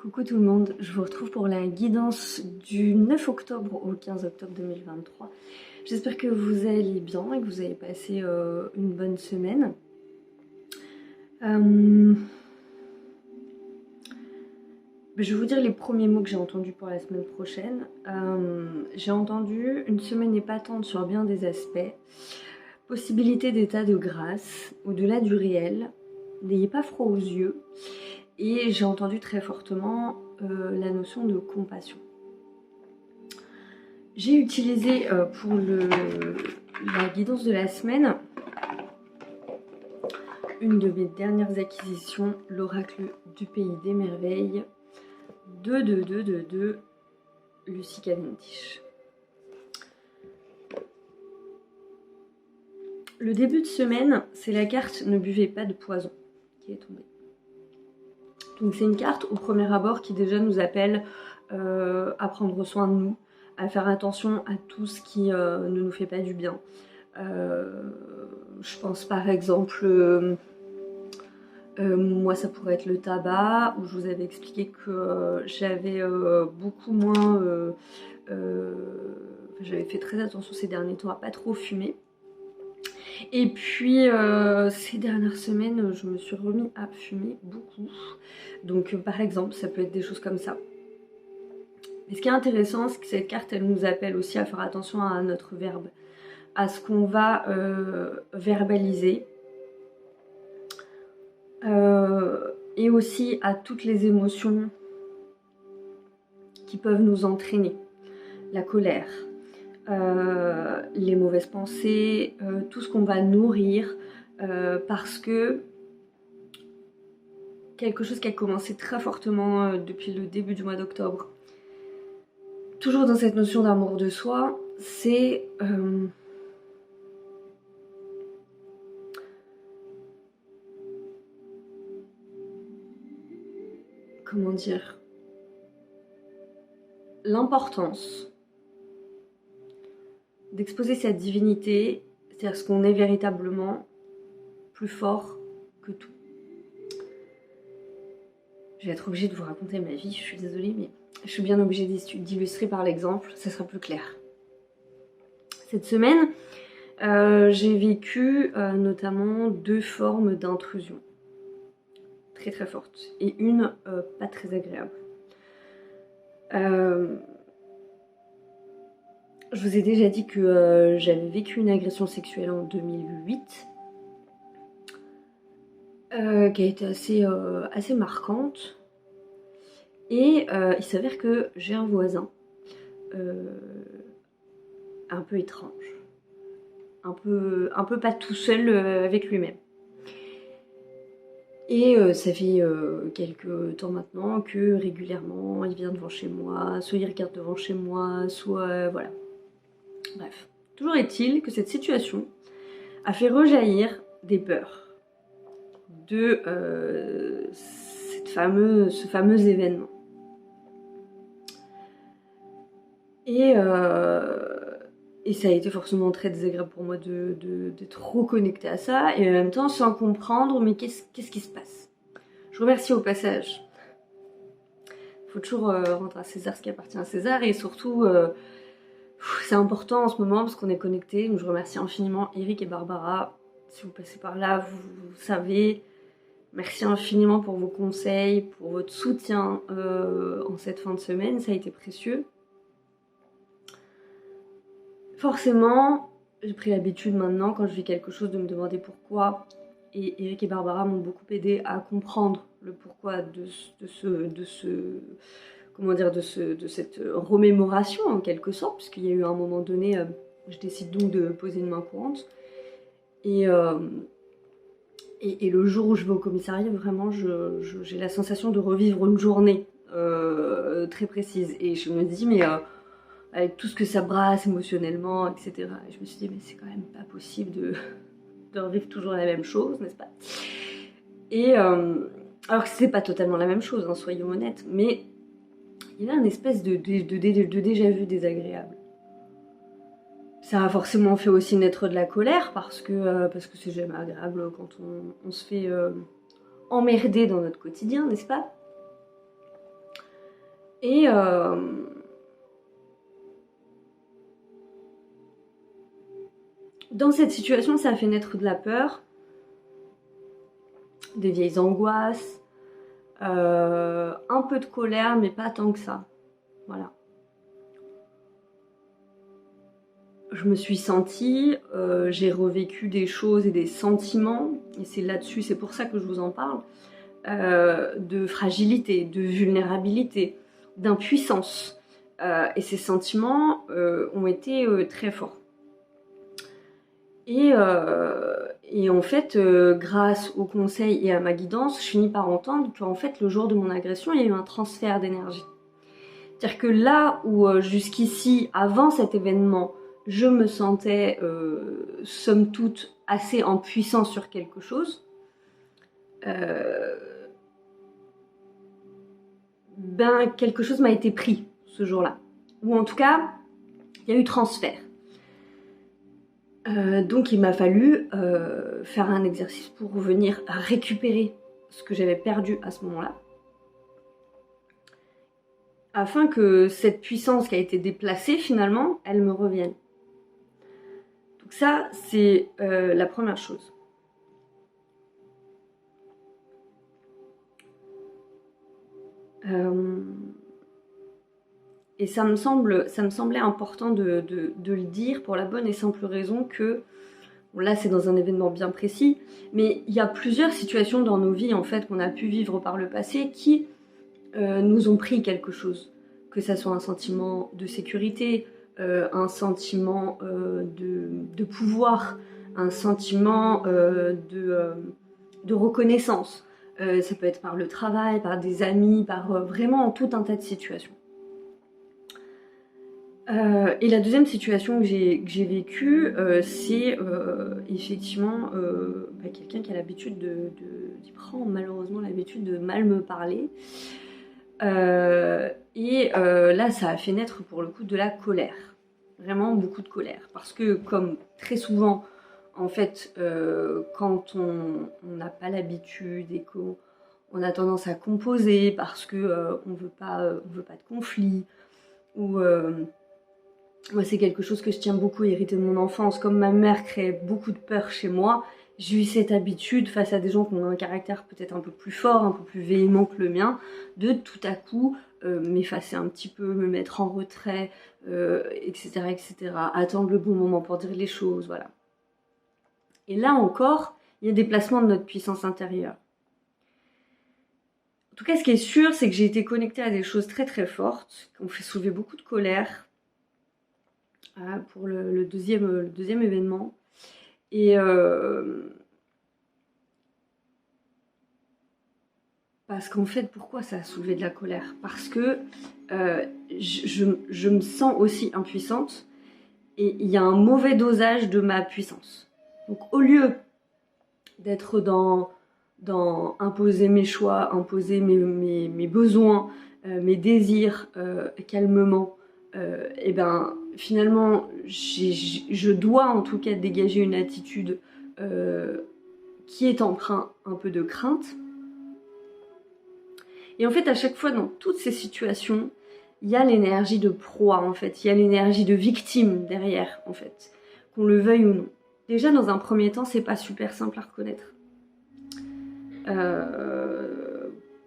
Coucou tout le monde, je vous retrouve pour la guidance du 9 octobre au 15 octobre 2023. J'espère que vous allez bien et que vous avez passé une bonne semaine. Je vais vous dire les premiers mots que j'ai entendus pour la semaine prochaine. J'ai entendu une semaine épatante sur bien des aspects, possibilité d'état de grâce, au-delà du réel, n'ayez pas froid aux yeux. Et j'ai entendu très fortement la notion de compassion. J'ai utilisé pour la guidance de la semaine une de mes dernières acquisitions, l'oracle du pays des merveilles, de Lucy Cavendish. Le début de semaine, c'est la carte « Ne buvez pas de poison » qui est tombée. Donc c'est une carte au premier abord qui déjà nous appelle à prendre soin de nous, à faire attention à tout ce qui ne nous fait pas du bien. Je pense par exemple, moi ça pourrait être le tabac, où je vous avais expliqué que j'avais beaucoup moins, j'avais fait très attention ces derniers temps à pas trop fumer. Et puis ces dernières semaines, je me suis remis à fumer beaucoup. Donc par exemple, ça peut être des choses comme ça. Mais ce qui est intéressant, c'est que cette carte, elle nous appelle aussi à faire attention à notre verbe, à ce qu'on va verbaliser. Et aussi à toutes les émotions qui peuvent nous entraîner. La colère, les mauvaises pensées, tout ce qu'on va nourrir, parce que quelque chose qui a commencé très fortement depuis le début du mois d'octobre, toujours dans cette notion d'amour de soi, c'est comment dire, l'importance d'exposer sa divinité, c'est-à-dire ce qu'on est véritablement plus fort que tout. Je vais être obligée de vous raconter ma vie, je suis désolée, mais je suis bien obligée d'illustrer par l'exemple, ça sera plus clair. Cette semaine, j'ai vécu notamment 2 formes d'intrusion, très très fortes, et une pas très agréable. Je vous ai déjà dit que j'avais vécu une agression sexuelle en 2008, qui a été assez marquante. Et il s'avère que j'ai un voisin un peu étrange, un peu pas tout seul avec lui-même. Et ça fait quelques temps maintenant que régulièrement il vient devant chez moi, soit il regarde devant chez moi, soit voilà. Bref, toujours est-il que cette situation a fait rejaillir des peurs de ce fameux événement. Et ça a été forcément très désagréable pour moi d'être reconnectée à ça, et en même temps sans comprendre, mais qu'est-ce qui se passe. Je remercie au passage. Il faut toujours rendre à César ce qui appartient à César, et surtout, c'est important en ce moment parce qu'on est connectés. Donc je remercie infiniment Eric et Barbara. Si vous passez par là, vous savez. Merci infiniment pour vos conseils, pour votre soutien en cette fin de semaine, ça a été précieux. Forcément, j'ai pris l'habitude maintenant, quand je vis quelque chose, de me demander pourquoi. Et Eric et Barbara m'ont beaucoup aidé à comprendre le pourquoi de cette remémoration en quelque sorte, puisqu'il y a eu un moment donné, je décide donc de poser une main courante. Et le jour où je vais au commissariat, vraiment, j'ai la sensation de revivre une journée très précise. Et je me dis, mais avec tout ce que ça brasse émotionnellement, etc. Et je me suis dit, mais c'est quand même pas possible de revivre toujours la même chose, n'est-ce pas? Et alors que c'est pas totalement la même chose, hein, soyons honnêtes, mais il y a une espèce de déjà-vu désagréable. Ça a forcément fait aussi naître de la colère, parce que c'est jamais agréable quand on se fait emmerder dans notre quotidien, n'est-ce pas? Et dans cette situation, ça a fait naître de la peur, des vieilles angoisses, un peu de colère, mais pas tant que ça. Voilà. Je me suis sentie, j'ai revécu des choses et des sentiments, et c'est là-dessus, c'est pour ça que je vous en parle, de fragilité, de vulnérabilité, d'impuissance. Et ces sentiments ont été très forts. Et en fait, grâce au conseil et à ma guidance, je finis par entendre qu'en fait, le jour de mon agression, il y a eu un transfert d'énergie. C'est-à-dire que là où jusqu'ici, avant cet événement, je me sentais, somme toute, assez en puissance sur quelque chose, ben quelque chose m'a été pris ce jour-là. Ou en tout cas, il y a eu transfert. Donc il m'a fallu faire un exercice pour revenir récupérer ce que j'avais perdu à ce moment-là, afin que cette puissance qui a été déplacée finalement, elle me revienne. Donc ça, c'est la première chose. Et ça me semblait important de le dire pour la bonne et simple raison que, bon, là c'est dans un événement bien précis, mais il y a plusieurs situations dans nos vies en fait qu'on a pu vivre par le passé qui nous ont pris quelque chose. Que ça soit un sentiment de sécurité, un sentiment de pouvoir, un sentiment de reconnaissance. Ça peut être par le travail, par des amis, par vraiment tout un tas de situations. Et la deuxième situation que j'ai vécue, c'est effectivement quelqu'un qui a l'habitude qui prend malheureusement l'habitude de mal me parler. Là, ça a fait naître pour le coup de la colère. Vraiment beaucoup de colère. Parce que comme très souvent, en fait, quand on n'a pas l'habitude et qu'on a tendance à composer parce que on veut pas de conflit, ou moi, c'est quelque chose que je tiens beaucoup hérité de mon enfance. Comme ma mère créait beaucoup de peur chez moi, j'ai eu cette habitude, face à des gens qui ont un caractère peut-être un peu plus fort, un peu plus véhément que le mien, de tout à coup m'effacer un petit peu, me mettre en retrait, etc., etc. Attendre le bon moment pour dire les choses, voilà. Et là encore, il y a des placements de notre puissance intérieure. En tout cas, ce qui est sûr, c'est que j'ai été connectée à des choses très très fortes, qui ont fait soulever beaucoup de colère, pour le deuxième événement. Et parce qu'en fait, pourquoi ça a soulevé de la colère? Parce que je me sens aussi impuissante et il y a un mauvais dosage de ma puissance. Donc au lieu d'être dans imposer mes choix, imposer mes besoins, mes désirs calmement, et ben finalement je dois en tout cas dégager une attitude qui est empreinte un peu de crainte. Et en fait à chaque fois dans toutes ces situations, il y a l'énergie de proie en fait, il y a l'énergie de victime derrière en fait, qu'on le veuille ou non. Déjà dans un premier temps, c'est pas super simple à reconnaître.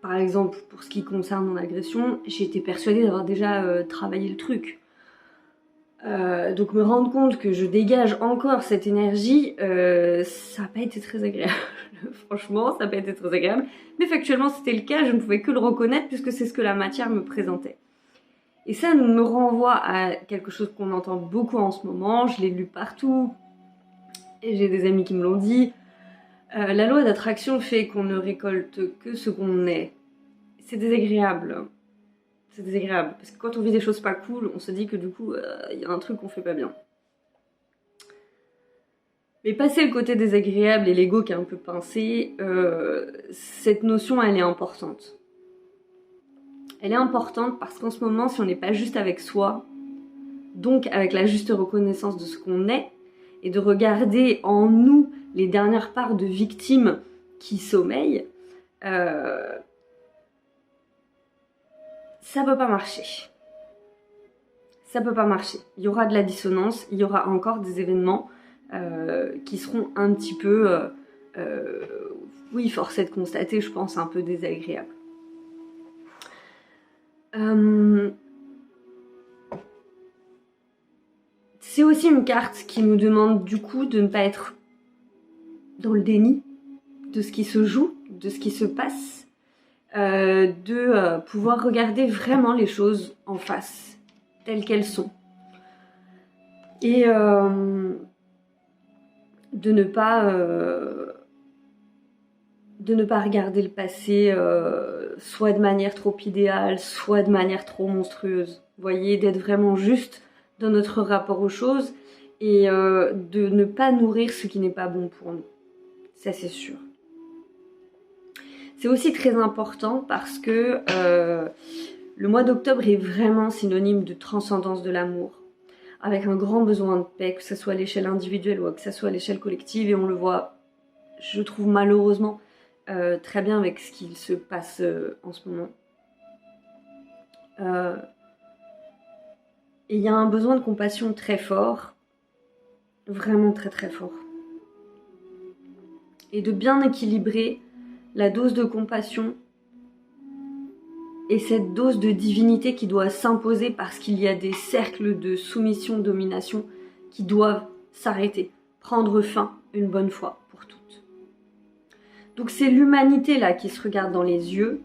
Par exemple, pour ce qui concerne mon agression, j'ai été persuadée d'avoir déjà travaillé le truc. Donc me rendre compte que je dégage encore cette énergie, ça n'a pas été très agréable. Franchement, ça n'a pas été très agréable. Mais factuellement, c'était le cas, je ne pouvais que le reconnaître puisque c'est ce que la matière me présentait. Et ça me renvoie à quelque chose qu'on entend beaucoup en ce moment, je l'ai lu partout, et j'ai des amis qui me l'ont dit. La loi d'attraction fait qu'on ne récolte que ce qu'on est. C'est désagréable. C'est désagréable. Parce que quand on vit des choses pas cool, on se dit que du coup, y a un truc qu'on fait pas bien. Mais passer le côté désagréable et l'ego qui est un peu pincé, cette notion, elle est importante. Elle est importante parce qu'en ce moment, si on n'est pas juste avec soi, donc avec la juste reconnaissance de ce qu'on est, et de regarder en nous les dernières parts de victimes qui sommeillent, ça peut pas marcher. Ça peut pas marcher. Il y aura de la dissonance, il y aura encore des événements qui seront un petit peu, oui, force est de constater, je pense, un peu désagréables. C'est aussi une carte qui nous demande du coup de ne pas être dans le déni de ce qui se joue, de ce qui se passe, de pouvoir regarder vraiment les choses en face, telles qu'elles sont. Et de ne pas regarder le passé soit de manière trop idéale, soit de manière trop monstrueuse. Vous voyez, d'être vraiment juste dans notre rapport aux choses et de ne pas nourrir ce qui n'est pas bon pour nous. Ça, c'est sûr. C'est aussi très important parce que le mois d'octobre est vraiment synonyme de transcendance de l'amour, avec un grand besoin de paix, que ce soit à l'échelle individuelle ou que ce soit à l'échelle collective, et on le voit, je trouve malheureusement, très bien avec ce qu'il se passe en ce moment. Et il y a un besoin de compassion très fort, vraiment très très fort. Et de bien équilibrer la dose de compassion et cette dose de divinité qui doit s'imposer parce qu'il y a des cercles de soumission, de domination qui doivent s'arrêter, prendre fin une bonne fois pour toutes. Donc c'est l'humanité là qui se regarde dans les yeux,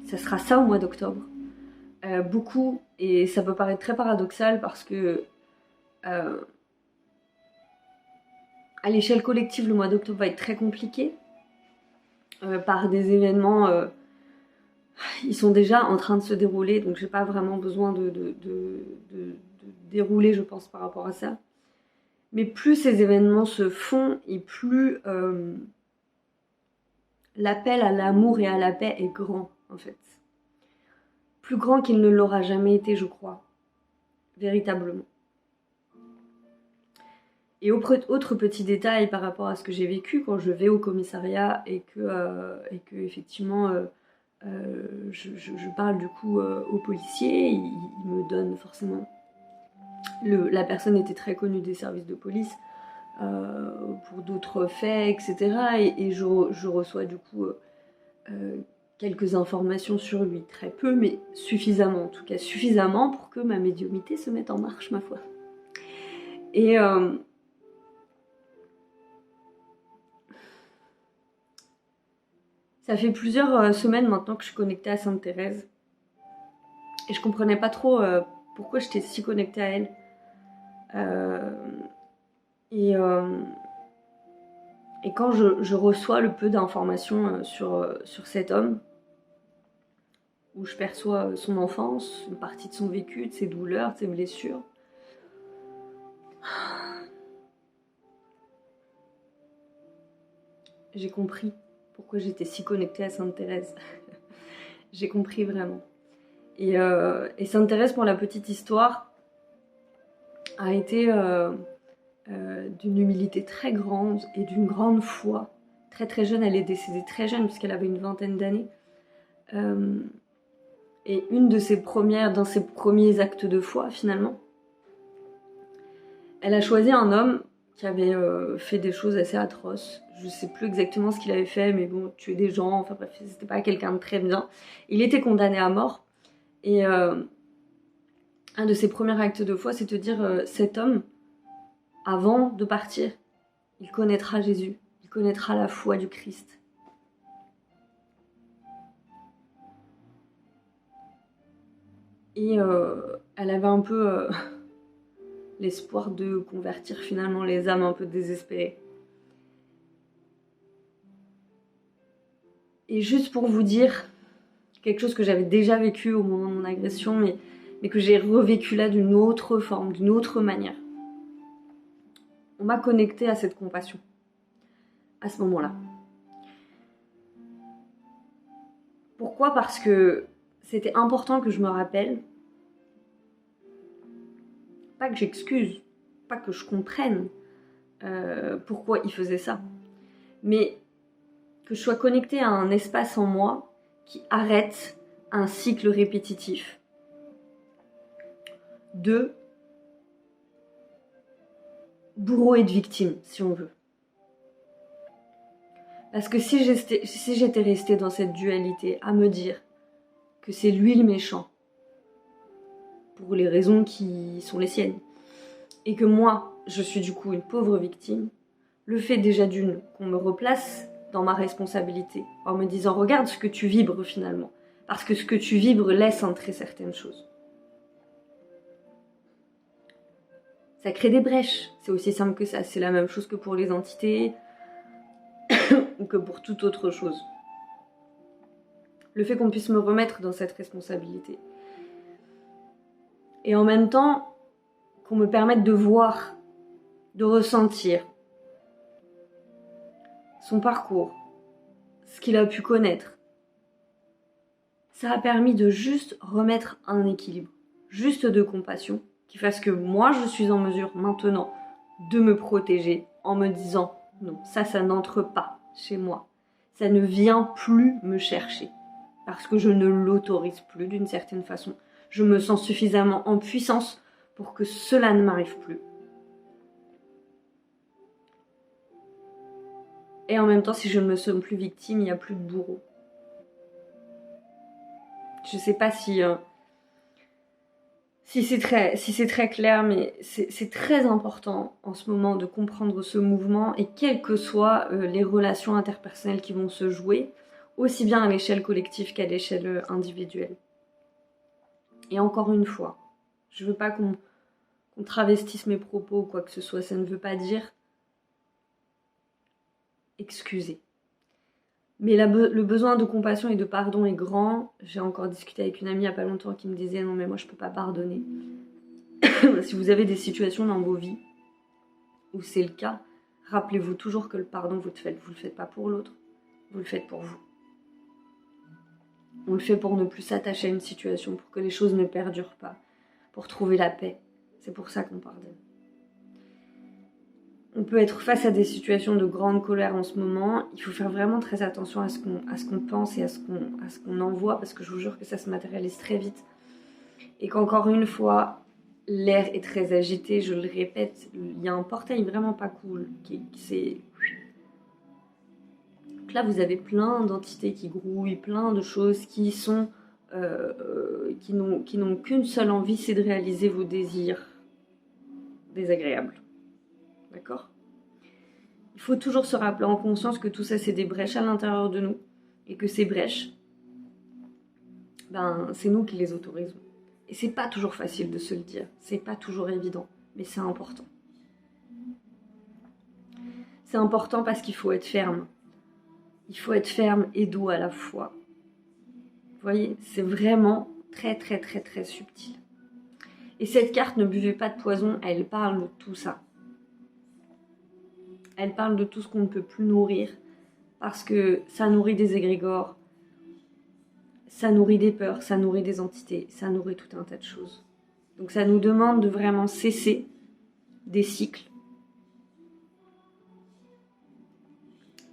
ça sera ça au mois d'octobre. Beaucoup, et ça peut paraître très paradoxal parce que à l'échelle collective le mois d'octobre va être très compliqué par des événements ils sont déjà en train de se dérouler, donc j'ai pas vraiment besoin de dérouler, je pense, par rapport à ça. Mais plus ces événements se font, et plus l'appel à l'amour et à la paix est grand, en fait. Plus grand qu'il ne l'aura jamais été, je crois. Véritablement. Et autre petit détail par rapport à ce que j'ai vécu quand je vais au commissariat et que effectivement... je parle du coup au policier, il me donne forcément... La personne était très connue des services de police pour d'autres faits, etc. Et je reçois du coup quelques informations sur lui, très peu, mais suffisamment, en tout cas suffisamment pour que ma médiumnité se mette en marche, ma foi. Et ça fait plusieurs semaines maintenant que je suis connectée à Sainte Thérèse. Et je comprenais pas trop pourquoi j'étais si connectée à elle. Et quand je reçois le peu d'informations sur cet homme, où je perçois son enfance, une partie de son vécu, de ses douleurs, de ses blessures, j'ai compris pourquoi j'étais si connectée à Sainte Thérèse. J'ai compris vraiment. Et Sainte Thérèse, pour la petite histoire, a été d'une humilité très grande et d'une grande foi. Très très jeune, elle est décédée très jeune puisqu'elle avait une vingtaine d'années. Et dans ses premiers actes de foi, finalement, elle a choisi un homme qui avait fait des choses assez atroces. Je sais plus exactement ce qu'il avait fait, mais bon, tuer des gens, enfin bref, c'était pas quelqu'un de très bien. Il était condamné à mort. Et un de ses premiers actes de foi, c'est de dire cet homme, avant de partir, il connaîtra Jésus, il connaîtra la foi du Christ. Et elle avait un peu l'espoir de convertir finalement les âmes un peu désespérées. Et juste pour vous dire quelque chose que j'avais déjà vécu au moment de mon agression, mais que j'ai revécu là d'une autre forme, d'une autre manière. On m'a connectée à cette compassion, à ce moment-là. Pourquoi ? Parce que c'était important que je me rappelle, pas que j'excuse, pas que je comprenne pourquoi il faisait ça, mais que je sois connectée à un espace en moi qui arrête un cycle répétitif de bourreau et de victime, si on veut. Parce que si j'étais restée dans cette dualité à me dire que c'est lui le méchant, pour les raisons qui sont les siennes, et que moi, je suis du coup une pauvre victime, le fait déjà d'une qu'on me replace dans ma responsabilité, en me disant « Regarde ce que tu vibres finalement », parce que ce que tu vibres laisse entrer certaines choses. Ça crée des brèches, c'est aussi simple que ça, c'est la même chose que pour les entités, ou que pour toute autre chose. Le fait qu'on puisse me remettre dans cette responsabilité. Et en même temps, qu'on me permette de voir, de ressentir son parcours, ce qu'il a pu connaître. Ça a permis de juste remettre un équilibre, juste de compassion, qui fasse que moi, je suis en mesure maintenant de me protéger en me disant « Non, ça n'entre pas chez moi. Ça ne vient plus me chercher. » Parce que je ne l'autorise plus d'une certaine façon. Je me sens suffisamment en puissance pour que cela ne m'arrive plus. Et en même temps, si je ne me sens plus victime, il n'y a plus de bourreau. Je ne sais pas si c'est très clair, mais c'est très important en ce moment de comprendre ce mouvement et quelles que soient les relations interpersonnelles qui vont se jouer, aussi bien à l'échelle collective qu'à l'échelle individuelle. Et encore une fois, je ne veux pas qu'on travestisse mes propos ou quoi que ce soit, ça ne veut pas dire excuser. Mais le besoin de compassion et de pardon est grand. J'ai encore discuté avec une amie il n'y a pas longtemps qui me disait « Non mais moi je ne peux pas pardonner ». Si vous avez des situations dans vos vies où c'est le cas, rappelez-vous toujours que le pardon, vous le faites pas pour l'autre, vous le faites pour vous. On le fait pour ne plus s'attacher à une situation, pour que les choses ne perdurent pas, pour trouver la paix. C'est pour ça qu'on pardonne. On peut être face à des situations de grande colère en ce moment. Il faut faire vraiment très attention à ce qu'on pense et à ce qu'on envoie, parce que je vous jure que ça se matérialise très vite. Et qu'encore une fois, l'air est très agité, je le répète, il y a un portail vraiment pas cool. Donc là, vous avez plein d'entités qui grouillent, plein de choses qui sont... qui n'ont qu'une seule envie, c'est de réaliser vos désirs désagréables. D'accord ? Il faut toujours se rappeler en conscience que tout ça, c'est des brèches à l'intérieur de nous. Et que ces brèches, c'est nous qui les autorisons. Et c'est pas toujours facile de se le dire. C'est pas toujours évident. Mais c'est important. C'est important parce qu'il faut être ferme. Il faut être ferme et doux à la fois. Vous voyez, c'est vraiment très, très, très, très subtil. Et cette carte, ne buvez pas de poison, elle parle de tout ça. Elle parle de tout ce qu'on ne peut plus nourrir, parce que ça nourrit des égrégores, ça nourrit des peurs, ça nourrit des entités, ça nourrit tout un tas de choses. Donc ça nous demande de vraiment cesser des cycles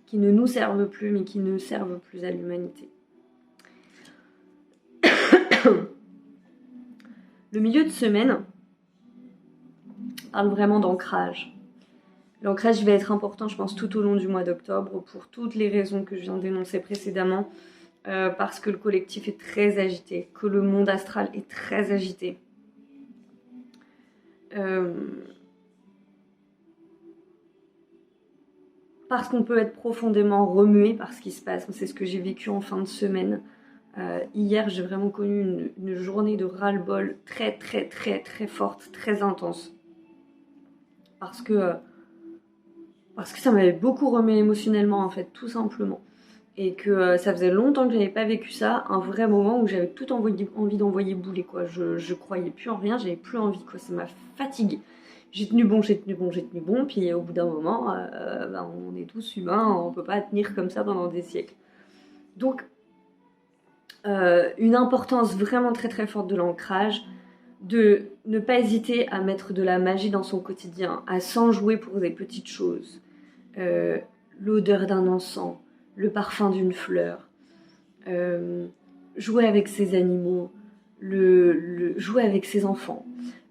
qui ne nous servent plus, mais qui ne servent plus à l'humanité. Le milieu de semaine parle vraiment d'ancrage. L'ancrage va être important, je pense, tout au long du mois d'octobre, pour toutes les raisons que je viens d'énoncer précédemment, parce que le collectif est très agité, que le monde astral est très agité. Parce qu'on peut être profondément remué par ce qui se passe. C'est ce que j'ai vécu en fin de semaine. Hier, j'ai vraiment connu une journée de ras-le-bol très, très, très, très forte, très intense. Parce que ça m'avait beaucoup remué émotionnellement, en fait, tout simplement. Et que ça faisait longtemps que je n'avais pas vécu ça, un vrai moment où j'avais tout envie d'envoyer bouler, quoi. Je croyais plus en rien, j'avais plus envie, quoi. Ça m'a fatiguée. J'ai tenu bon, puis au bout d'un moment, on est tous humains, on peut pas tenir comme ça pendant des siècles. Donc, une importance vraiment très très forte de l'ancrage, de ne pas hésiter à mettre de la magie dans son quotidien, à s'enjouer pour des petites choses. L'odeur d'un encens, le parfum d'une fleur, jouer avec ses animaux, jouer avec ses enfants,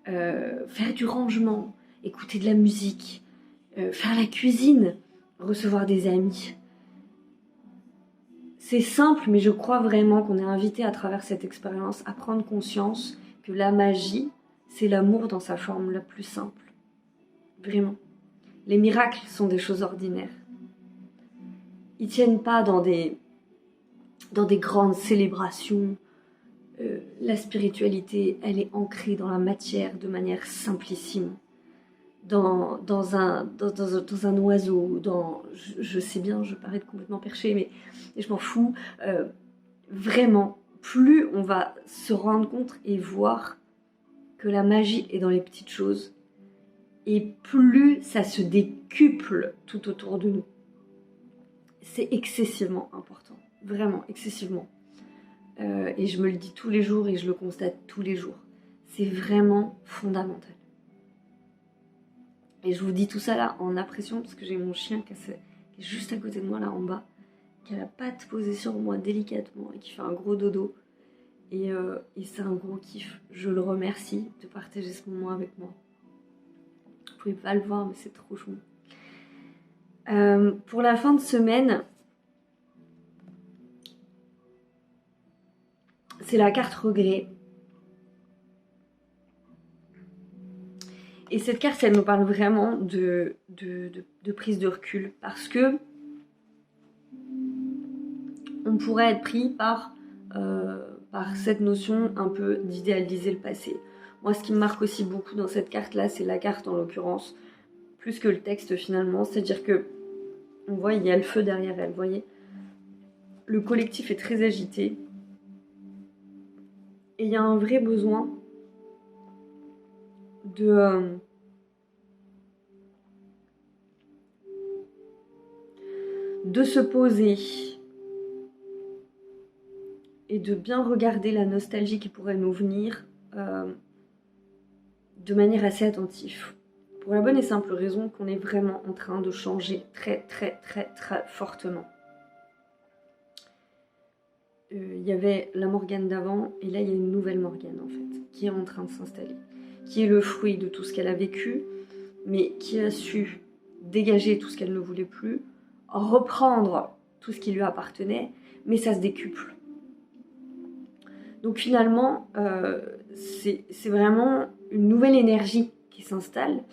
faire du rangement, écouter de la musique, faire la cuisine, recevoir des amis. C'est simple, mais je crois vraiment qu'on est invité à travers cette expérience à prendre conscience que la magie, c'est l'amour dans sa forme la plus simple. Vraiment. Les miracles sont des choses ordinaires. Ils ne tiennent pas dans des grandes célébrations. La spiritualité, elle est ancrée dans la matière de manière simplissime. Dans un oiseau, je sais bien, je parais complètement perché, mais je m'en fous. Vraiment, plus on va se rendre compte et voir que la magie est dans les petites choses, et plus ça se décuple tout autour de nous. C'est excessivement important, vraiment excessivement. Et je me le dis tous les jours et je le constate tous les jours. C'est vraiment fondamental. Et je vous dis tout ça là en impression parce que j'ai mon chien qui est juste à côté de moi là en bas, qui a la patte posée sur moi délicatement et qui fait un gros dodo. Et c'est un gros kiff. Je le remercie de partager ce moment avec moi. Vous pouvez pas le voir mais c'est trop chou. Pour la fin de semaine, c'est la carte regret. Et cette carte, elle nous parle vraiment de prise de recul. Parce que on pourrait être pris par cette notion un peu d'idéaliser le passé. Moi, ce qui me marque aussi beaucoup dans cette carte-là, c'est la carte en l'occurrence, plus que le texte finalement. C'est-à-dire que, on voit, il y a le feu derrière elle, vous voyez. Le collectif est très agité. Et il y a un vrai besoin de se poser et de bien regarder la nostalgie qui pourrait nous venir de manière assez attentive. Pour la bonne et simple raison qu'on est vraiment en train de changer très très très très fortement. Il y avait la Morgane d'avant et là il y a une nouvelle Morgane en fait qui est en train de s'installer, qui est le fruit de tout ce qu'elle a vécu, mais qui a su dégager tout ce qu'elle ne voulait plus, reprendre tout ce qui lui appartenait, mais ça se décuple. Donc finalement, c'est vraiment une nouvelle énergie qui s'installe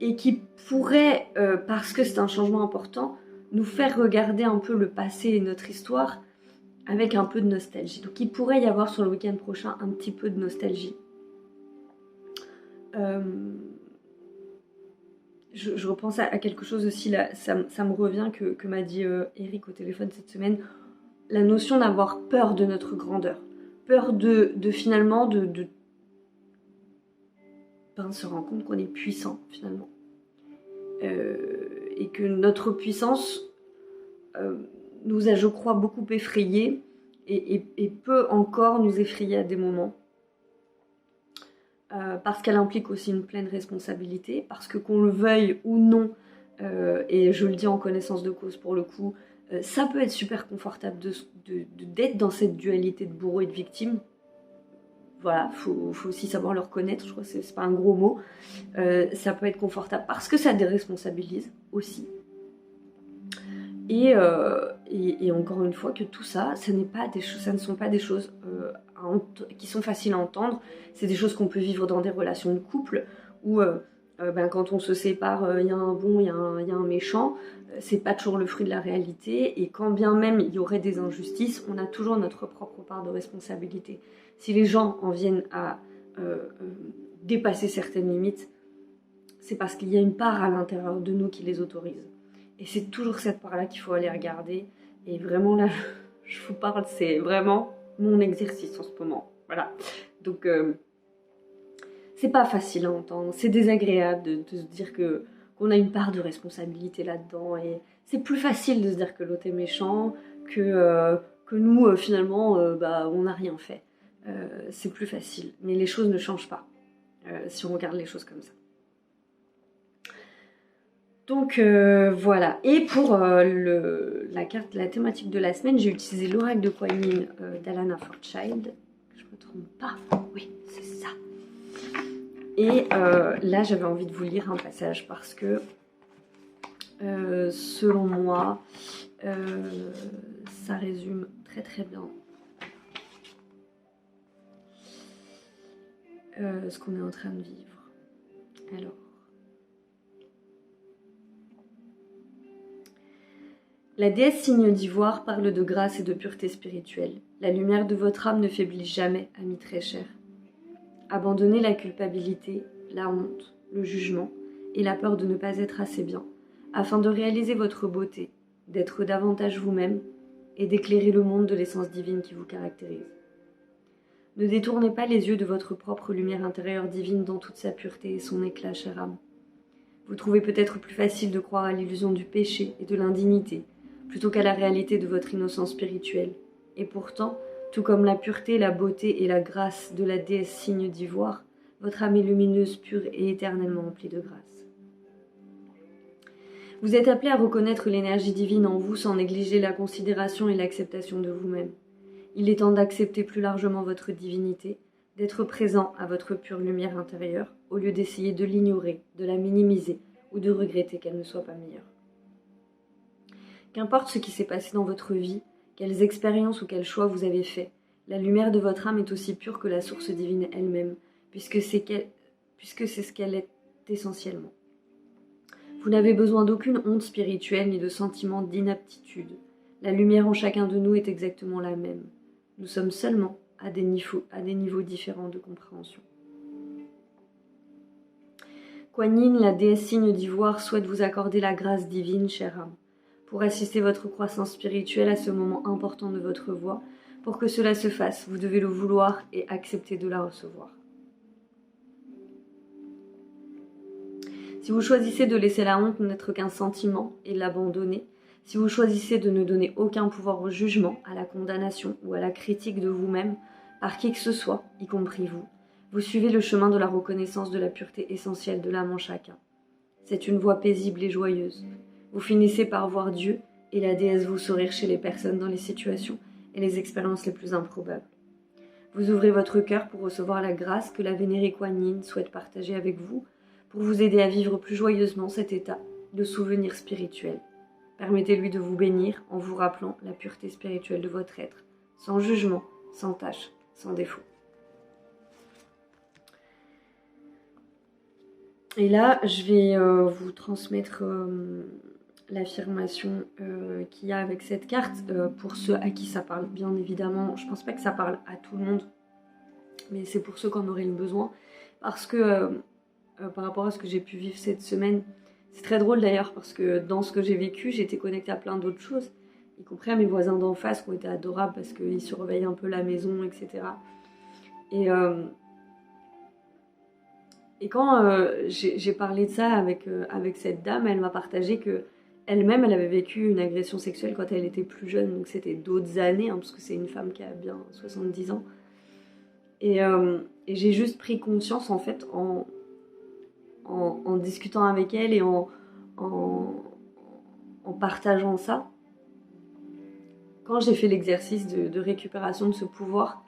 et qui pourrait, parce que c'est un changement important, nous faire regarder un peu le passé et notre histoire avec un peu de nostalgie. Donc il pourrait y avoir sur le week-end prochain un petit peu de nostalgie. Je repense à quelque chose aussi, là, ça me revient que m'a dit Eric au téléphone cette semaine, la notion d'avoir peur de notre grandeur. Peur de finalement se rendre compte qu'on est puissant finalement. Et que notre puissance nous a, je crois, beaucoup effrayés et peut encore nous effrayer à des moments. Parce qu'elle implique aussi une pleine responsabilité, parce que qu'on le veuille ou non, et je le dis en connaissance de cause pour le coup, ça peut être super confortable d'être dans cette dualité de bourreau et de victime. Voilà, faut aussi savoir le reconnaître, je crois que c'est pas un gros mot. Ça peut être confortable parce que ça déresponsabilise aussi. Et encore une fois que tout ça, ça ne sont pas des choses qui sont faciles à entendre. C'est des choses qu'on peut vivre dans des relations de couple où quand on se sépare, il y a un bon, il y a un méchant. C'est pas toujours le fruit de la réalité. Et quand bien même il y aurait des injustices, on a toujours notre propre part de responsabilité. Si les gens en viennent à dépasser certaines limites, c'est parce qu'il y a une part à l'intérieur de nous qui les autorise. Et c'est toujours cette part-là qu'il faut aller regarder. Et vraiment, là, je vous parle, c'est vraiment mon exercice en ce moment. Voilà. Donc, c'est pas facile à entendre. C'est désagréable de se dire qu'on a une part de responsabilité là-dedans. Et c'est plus facile de se dire que l'autre est méchant, que nous, finalement, on n'a rien fait. C'est plus facile. Mais les choses ne changent pas si on regarde les choses comme ça. Donc voilà, et pour la thématique de la semaine, j'ai utilisé l'oracle de Kuan Yin d'Alana Fortchild. Je me trompe pas, oui, c'est ça. Et là, j'avais envie de vous lire un passage parce que, selon moi, ça résume très très bien ce qu'on est en train de vivre. Alors, la déesse signe d'ivoire parle de grâce et de pureté spirituelle. La lumière de votre âme ne faiblit jamais, ami très cher. Abandonnez la culpabilité, la honte, le jugement et la peur de ne pas être assez bien, afin de réaliser votre beauté, d'être davantage vous-même et d'éclairer le monde de l'essence divine qui vous caractérise. Ne détournez pas les yeux de votre propre lumière intérieure divine dans toute sa pureté et son éclat, chère âme. Vous trouvez peut-être plus facile de croire à l'illusion du péché et de l'indignité, plutôt qu'à la réalité de votre innocence spirituelle. Et pourtant, tout comme la pureté, la beauté et la grâce de la déesse signe d'ivoire, votre âme est lumineuse, pure et éternellement remplie de grâce. Vous êtes appelé à reconnaître l'énergie divine en vous sans négliger la considération et l'acceptation de vous-même. Il est temps d'accepter plus largement votre divinité, d'être présent à votre pure lumière intérieure, au lieu d'essayer de l'ignorer, de la minimiser ou de regretter qu'elle ne soit pas meilleure. Qu'importe ce qui s'est passé dans votre vie, quelles expériences ou quels choix vous avez faits, la lumière de votre âme est aussi pure que la source divine elle-même, puisque c'est ce qu'elle est essentiellement. Vous n'avez besoin d'aucune honte spirituelle ni de sentiment d'inaptitude. La lumière en chacun de nous est exactement la même. Nous sommes seulement à des niveaux différents de compréhension. Kuan Yin, la déesse signe d'ivoire, souhaite vous accorder la grâce divine, chère âme, pour assister votre croissance spirituelle à ce moment important de votre voie. Pour que cela se fasse, vous devez le vouloir et accepter de la recevoir. Si vous choisissez de laisser la honte n'être qu'un sentiment et l'abandonner, si vous choisissez de ne donner aucun pouvoir au jugement, à la condamnation ou à la critique de vous-même, par qui que ce soit, y compris vous, vous suivez le chemin de la reconnaissance de la pureté essentielle de l'âme en chacun. C'est une voie paisible et joyeuse. Vous finissez par voir Dieu et la déesse vous sourire chez les personnes dans les situations et les expériences les plus improbables. Vous ouvrez votre cœur pour recevoir la grâce que la vénérée Kuan Yin souhaite partager avec vous, pour vous aider à vivre plus joyeusement cet état de souvenir spirituel. Permettez-lui de vous bénir en vous rappelant la pureté spirituelle de votre être, sans jugement, sans tache, sans défaut. Et là, je vais vous transmettre l'affirmation qu'il y a avec cette carte. Pour ceux à qui ça parle, bien évidemment, je pense pas que ça parle à tout le monde, mais c'est pour ceux qui en auraient le besoin. Parce que par rapport à ce que j'ai pu vivre cette semaine, c'est très drôle d'ailleurs, parce que dans ce que j'ai vécu, j'étais connectée à plein d'autres choses, y compris à mes voisins d'en face qui ont été adorables parce qu'ils surveillent un peu la maison, etc. Et quand j'ai parlé de ça avec cette dame, elle m'a partagé que elle-même, elle avait vécu une agression sexuelle quand elle était plus jeune, donc c'était d'autres années, hein, parce que c'est une femme qui a bien 70 ans. Et j'ai juste pris conscience, en fait, en discutant avec elle et en partageant ça, quand j'ai fait l'exercice de récupération de ce pouvoir,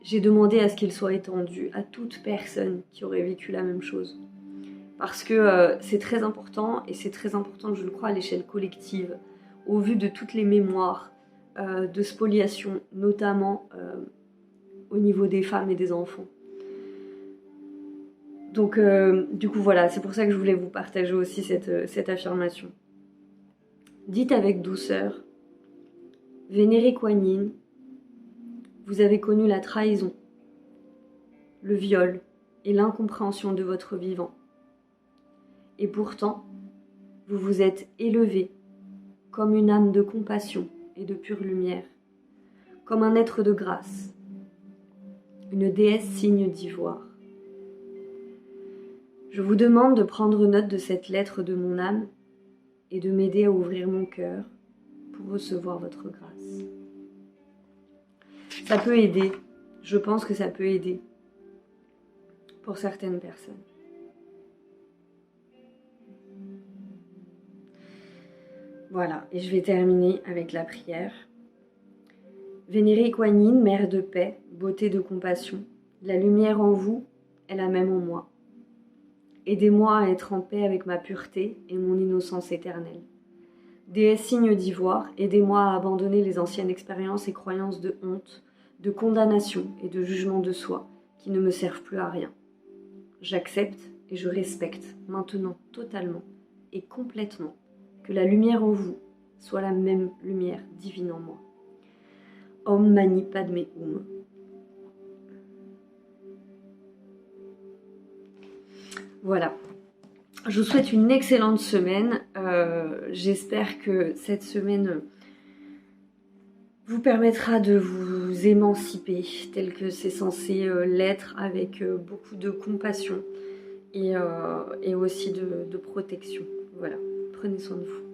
j'ai demandé à ce qu'il soit étendu à toute personne qui aurait vécu la même chose. Parce que c'est très important, et c'est très important, je le crois, à l'échelle collective, au vu de toutes les mémoires de spoliation, notamment au niveau des femmes et des enfants. Donc, du coup, voilà, c'est pour ça que je voulais vous partager aussi cette affirmation. Dites avec douceur, vénérée Kuan Yin, vous avez connu la trahison, le viol et l'incompréhension de votre vivant. Et pourtant, vous vous êtes élevé comme une âme de compassion et de pure lumière, comme un être de grâce, une déesse signe d'ivoire. Je vous demande de prendre note de cette lettre de mon âme et de m'aider à ouvrir mon cœur pour recevoir votre grâce. Ça peut aider, je pense que ça peut aider pour certaines personnes. Voilà, et je vais terminer avec la prière. Vénérée Kuan Yin, mère de paix, beauté de compassion, la lumière en vous est la même en moi. Aidez-moi à être en paix avec ma pureté et mon innocence éternelle. Déesse signe d'ivoire, aidez-moi à abandonner les anciennes expériences et croyances de honte, de condamnation et de jugement de soi qui ne me servent plus à rien. J'accepte et je respecte maintenant totalement et complètement que la lumière en vous soit la même lumière divine en moi. Om Mani Padme Hum. Voilà. Je vous souhaite une excellente semaine. J'espère que cette semaine vous permettra de vous émanciper tel que c'est censé l'être, avec beaucoup de compassion et aussi de protection. Voilà, prenez soin de vous.